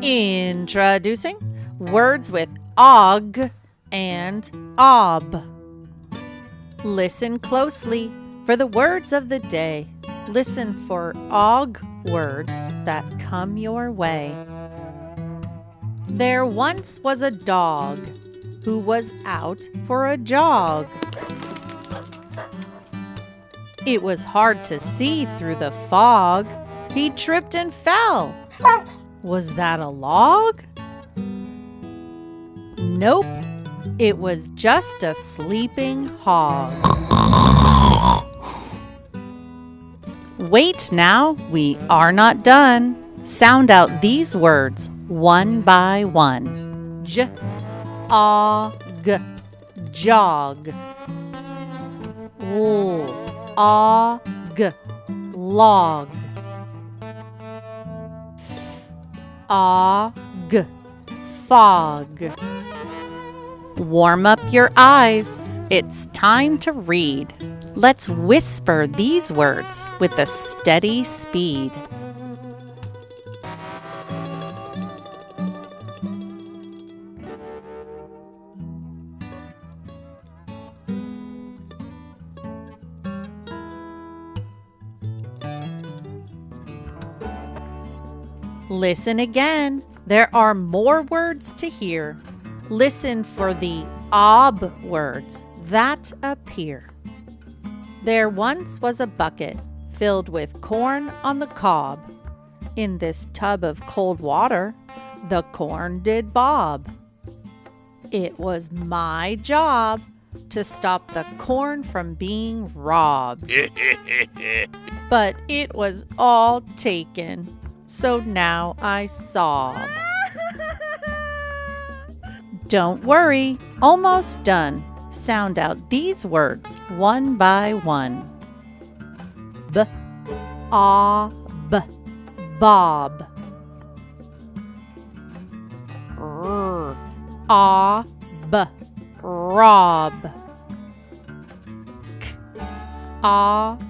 Introducing words with og and ob. Listen closely for the words of the day. Listen for og words that come your way. There once was a dog who was out for a jog. It was hard to see through the fog. He tripped and fell. Was that a log? Nope, it was just a sleeping hog. Wait now, we are not done. Sound out these words one by one. J, og, jog. L, og, log. Og, fog. Warm up your eyes. It's time to read. Let's whisper these words with a steady speed. Listen again. There are more words to hear. Listen for the ob words that appear. There once was a bucket filled with corn on the cob. In this tub of cold water, the corn did bob. It was my job to stop the corn from being robbed. But it was all taken. So now I sob. Don't worry, almost done. Sound out these words one by one. B, ob, bob. R, ob, rob. K, ob,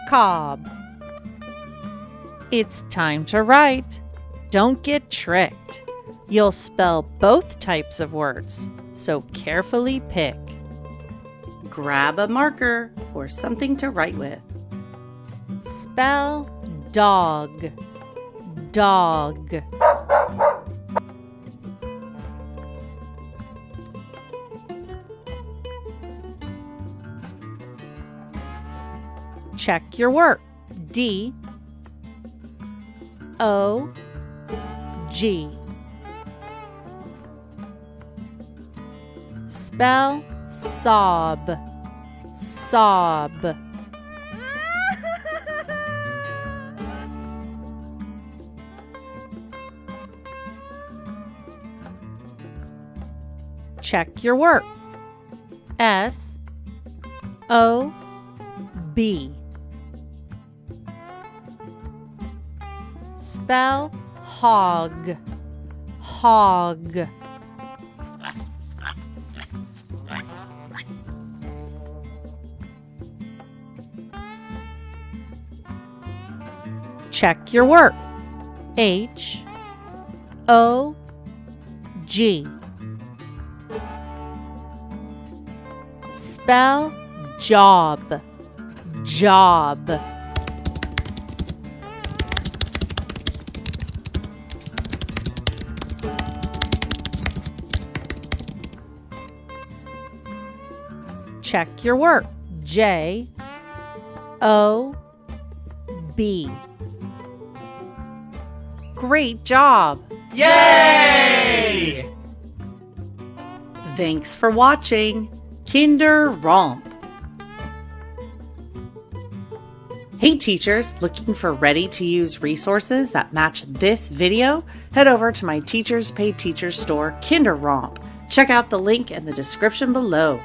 cob. It's time to write. Don't get tricked. You'll spell both types of words, so carefully pick. Grab a marker or something to write with. Spell dog, dog. Check your work. D, O, G. Spell sob, sob. Check your work. S, O, B. Spell hog, hog. Check your work. H, O, G. Spell job, job. Check your work. J, O, B. Great job! Yay! Thanks for watching Kinder Romp. Hey teachers, looking for ready-to-use resources that match this video? Head over to my Teachers Pay Teachers store, Kinder Romp. Check out the link in the description below.